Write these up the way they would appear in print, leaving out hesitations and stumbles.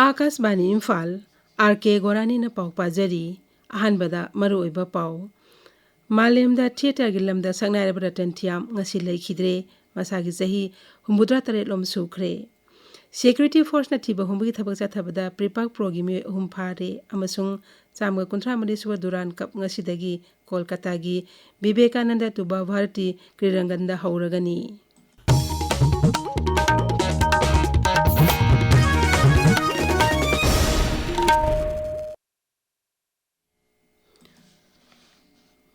Akashvani Imphal R.K. Gorani na pau pajari ahanbada maruoiba pau Malemda theater gi lamda sangnai ratan thiam ngasi leikhidre masagi sahi humbudra tare lom sukre security force na thiba humbugi thabak chathabada pripak progi me humphare amasung chamga kunthra mari suwa duran kap ngasi dagi kolkata gi vivekananda tuba bharati kriranganda hauragani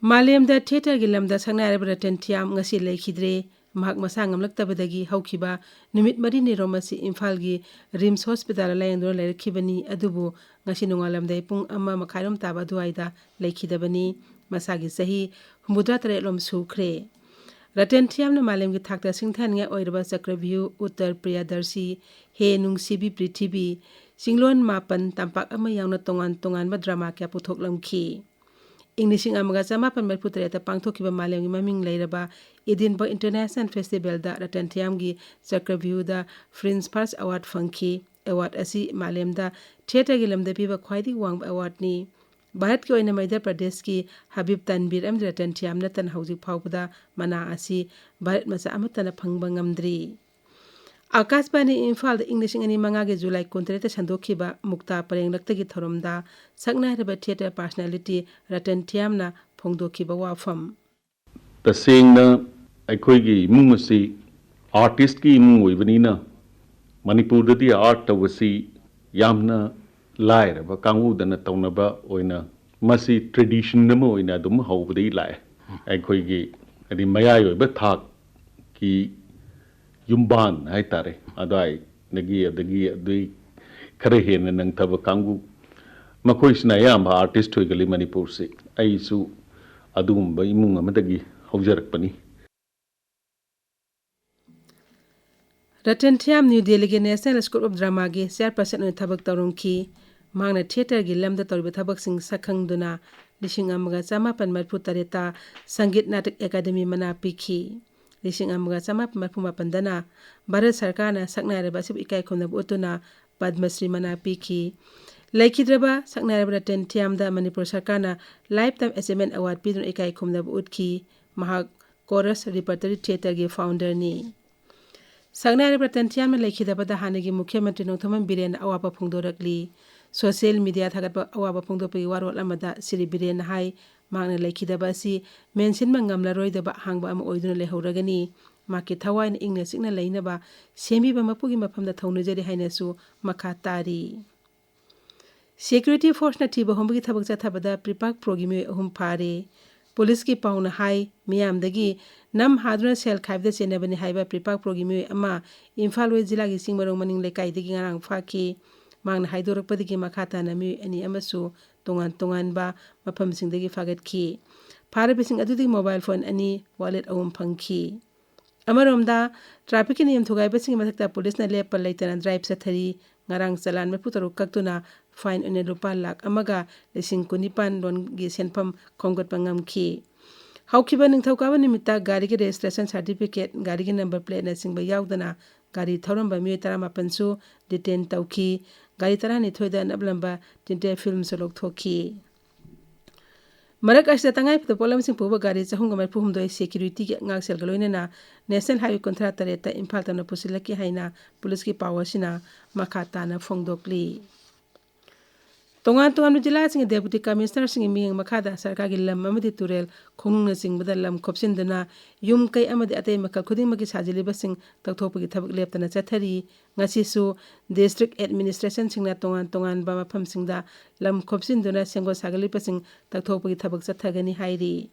Malemda theater gi lamda sangnai ratan thiam ngasi leikhidre mahak masa ngamlaktabadagi haukiba numit mari ni romasi Imphal gi Rims Hospital layendro lekhibani adubu ngasi nungalamda pung amma makhairom taba duaida lekhidabani masagi sahi humudra tare lom sukre Ratan thiam na malem gi thakta singthan nga oiraba Chakravyuh Uttar Priyadarshi he nungsibi Prithibi singlon mapan tampak ama yangna tongan ba drama kya puthoklamki Inglising amaga samapan merputreta pangthokiba malemgi maming leiraba Edinburgh International Festival da Ratan thiam gi Chakravyuh da Fringe First Award fangki award asi malemda theater gi lamda piba khwaidi wang award ni Bharat ki oina Madhya Pradesh ki Habib Tanvir am Ratan thiam na tan hauji phawbada mana asi Bharat masa amatana phangba ngamdri Akashbani Imphal da Englishing ani manga ge July 23 sandokhiba Mukta Parenglakta gi thoromda saknai raba theater personality Ratan thiam na phongdokhiba wafam Tasengna aikoigi imung asi artist ki imung oibanina Manipur dati art tawasi yamna lairaba kangudana tawnaba oina masi tradition nama oina dum hawbadai lai aikoigi adi mayai oiba thak ki yumban hai tare adai nagi adui khare hena nang thaba kangu makoi sna yam artist hoigali Manipur se aisu adumba imung amadagi haujarakpani Ratan thiam New Delhi ge National School of Drama ge chairperson oina thabak tawrumki mangna theater gi lamda tawriba thabak sing sakhangduna lising amaga chamapan marphu tareta Sangeet Natak Academy mana pikhi lising amaga chamapan marphu mapandana Bharat Sarkar na saknai raba sib ikai khomna utuna Padma Shri mana pikhi Laikhidraba saknai raba Ratan thiam da Manipur Sarkar na Lifetime Achievement Award pidun ikai khomna utki mahak chorus repertory theater ge founder ni Saknai raba Ratan thiam na laikhidaba da hanagi Mukhyamantri Nongthaman Biren awapa phongdorakli social media thagatpa awaba phongdopagi warol amada Sri Biren hai magna laikhidaba si mention mangamlaroidaba hangba ama oiduna lehauragani maki thawaina ingna sikna leinaba semiba mapugi maphamda thaunujari hainasu makha tari Security force na thiba hombugi thabak chathabada pripak progimi ahum phare police ki pauna hai miyamdagi nam haduna sel khaibda chenabani haiba pripak progimi ama Imphal we jila gi singmarong maning lekai digi ngarang phaki mangna haidorakpadigi makhata nami ani amasu tongan ba mafam singdagi fagatki pharabising adudi mobile phone ani wallet awum phangki amaromda traffic ni yam thugai basing mathakta police na lepa leitana drive sathari ngarang chalan me putaru kaktuna fine one rupa lakh amaga lesing kunipan lon gi senpham khonggot pangamki haukiba ningthauka nimita gari gi registration certificate gari gi number plate na singba yaudana gari thoramba mi 18 su detain tauki gari tarani thoida nablamba tinte film solok thoki Marak asda tangai pto polam sing puba gari chahunga mar puhum doi security ge ngak sel galoina na national highway contract tareta Imphal tana pusilaki haina police ki power sina makhata na phongdokli Tongan jila sing deputy commissioner sing miyang makhada sarkar gi lam amadi turel khonungna sing badalam khopsinduna yum kai amadi atay makal khuding magi sajili basing takthopagi thabak leptana chathari ngasi su district administration singna tongan ba mafam singda lam khopsinduna sengo sagali pasing takthopagi thabak chathagani hairi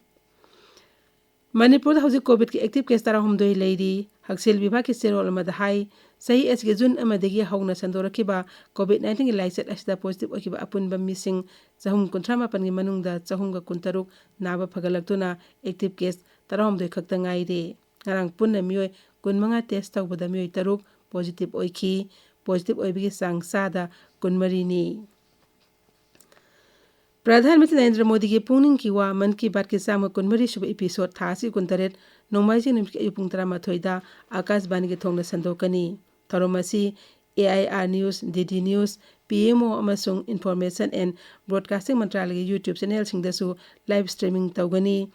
Manipur hauji covid ki active case tara humdoi leiri haksel vibhag ki serol amada hai sahi asge jun amadagi hauna sandorakiba covid-19 gi laiset asida positive okiba apunba missing chahum kuntrama pangi manungda chahumga kuntaruk naba phagalaktuna active case tara humdoi khakta ngaire ngarang punna mioi kunmanga test tawbada mioi taruk positive oiki positive oibigi sang sada kunmari ni Pradhanmantri Narendra Modi ki pungning ki wa man ki baat ki sama kunmari suba episode thasi kuntaret nongmaisi nimki ayupung tara mathoida Akashbani ki thongna sandokani tharomasi AIR News, DD News, PMO amasung Information and Broadcasting Mantralayagi YouTube channel singdasu live streaming tawgani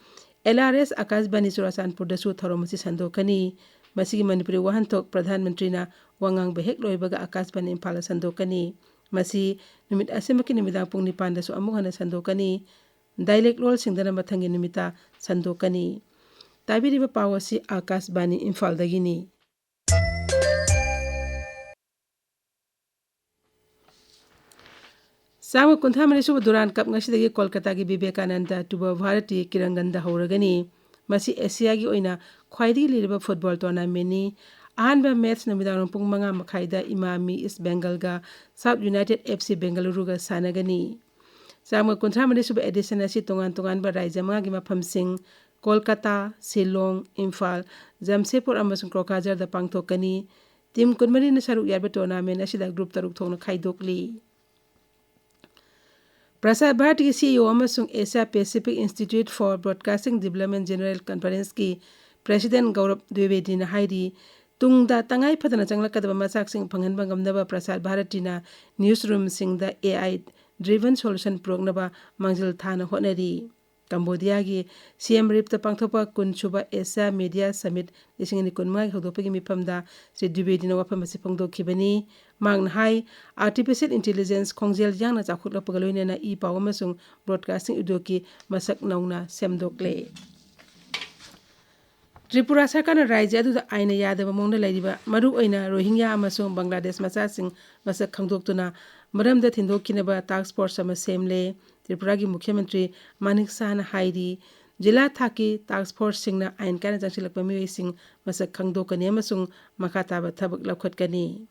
LRS Akashbani Churachandpur dasu tharomasi sandokani masigi Manipuri wahantok Pradhan Mantri na wangang behek loibaga Akashbani Imphal sandokani masi numit asimaki numidang pung nipan dasu amuk hana sandokani dialect lol singdana mathangi numita sandokani tabiriba pawasi Akashbani Imphal dagini Sama kuntha manisu duran kap ngasidagi Kolkata gi Vivekananda tuba Bharati kiranganda hauragani masi Asia gi oina khwaidi liriba football tournament ni ahanba match namidang pung manga makhaida Imami East Bengal ga South United FC Bengaluru ga sanagani Sama kuntha manisu edition asi tongan ba raija manga gi mafamsing Kolkata Shillong Imphal Jamshedpur amasung Kokazar da pangthokani team kunmari na saruk yarba tournament asida group taruk thongna khaidokli Prasar Bharati CEO amasung Asia Pacific Institute for Broadcasting Development General Conference ki President Gaurav Dwivedi na hairi tungda tangai phatana changlakadaba machaksing phanghanba ngamnaba Prasar Bharati na newsroom singda AI driven solution prognaba mangjil thana honari Cambodia gi CM Ripta pangthopa kunchuba Asia Media Summit 2019 hodopagi mipamda Sri Dwivedi na wafam asi phangdokhibani Mang hai artificial intelligence khongjel jangna chakhutla pagaloine na I paw amasung broadcasting udoki masak nauna semdokle Tripura sarkana raija adu aina yadaba mongna laiba maru oina Rohingya amasung Bangladesh machasing masak khangdoktuna maramda thindokkinaba task force ama semle Tripura gi Mukhyamantri Manik Sahna hairi Jila Thaki task force singna ain kana jangsilakpa miyoising masak khangdokani amasung makhataba thabak lakhatkani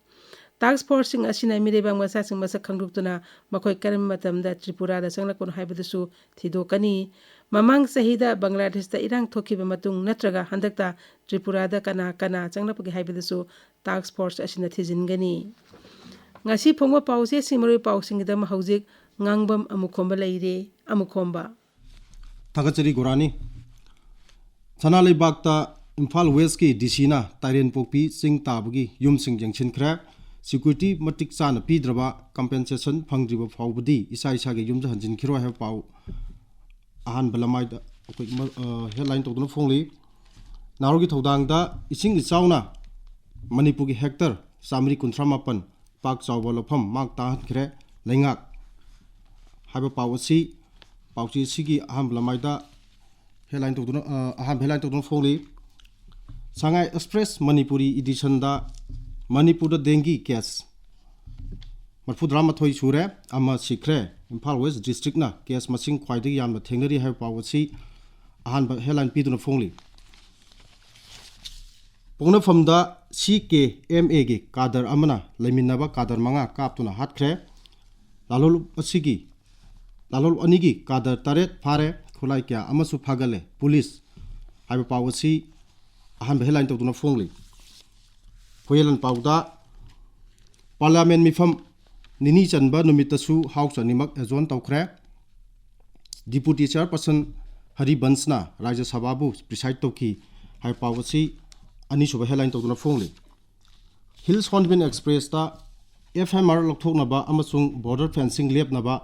Task force sing asina mirebang masasing masak khangduktuna makhoi karam matamda Tripura da changlakon haibadusu thidokani mamang sahida Bangladesh da irang thokiba matung natraga handakta Tripura da kana changlapagi haibadusu task force asina thijingani ngasi phongwa pause simroi pausingda mahujik Ngangbam Amukhomba leire Amukhomba Thagachari Gorani Chanalai Bakta Imphal West ki Disina Tairen Pokpi Sing Tabagi Yum Sing Jangchin Khra Security matik chana pidraba compensation phangdriba phawbudi isa isa ge yumja hanjin khiro ha paw ahan balamai da headline toduna phongli narogi thodang da ising ichauna Manipur gi hector samri kuntramapan pak chawba lofam mak ta khre lengak haba pawasi pawchi sigi ahan balamai da headline toduna phongli Sangai Express Manipuri edition da Manipur da dengue case marfu drama thoi sure ama sikre Imphal West district na case masing khwaidagi yamna thengnari ha pawasi ahan ba headline piduna phongli pongna famda CKMA gi kadar amana leminaba kadar manga kaptuna hatkre lalol anigi kadar taret phare khulai kya amasu phagale police ha pawasi ahan ba headline toduna phongli Poyelan Pauda Parliament Mifam Nini Chanba Numitasu House Animak Azon Taukre Deputy Chairperson Hari Bansna Raja Sababu Preside Toki Hai Pawasi Anishuba Headline Tokuna Phongli Hills Convent Express Ta FMR Lokthoknaba Amasung Border Fencing Lepnaba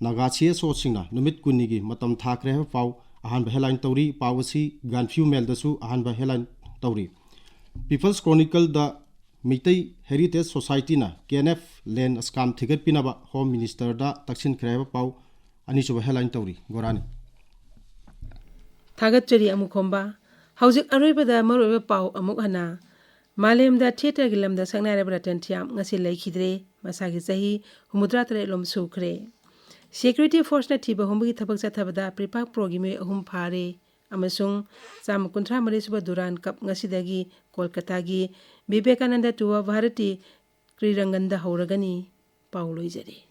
Nagachi So Singna Numit Kunigi Matam Thakre Pau Ahan Headline Tori Pawasi Ganfew Meldasu Ahan Headline Tori People's Chronicle da Mitai Heritage Society na KNF Land Scam Thigat Pinaba Home Minister da Taksin Kreba Pau Anishuba Headline Tauri Gorani Thagachari Amukhomba Haujik Aroibada Maroiba Pau Amukhana Malemda Theater Gilamda Sangnara Bratan Tiam Ngasi Laikhidre Masagi Sahi Humudra Tare Lom Sukre Security Force na Tiba Humbugi Thabak Sathabada Pripak Progime Ahum Phare amasung sam kuntra marisuba duran kap ngasidagi Kolkata gi Vivekananda tuwa Bharati Kriranganda hauragani Pauloi jari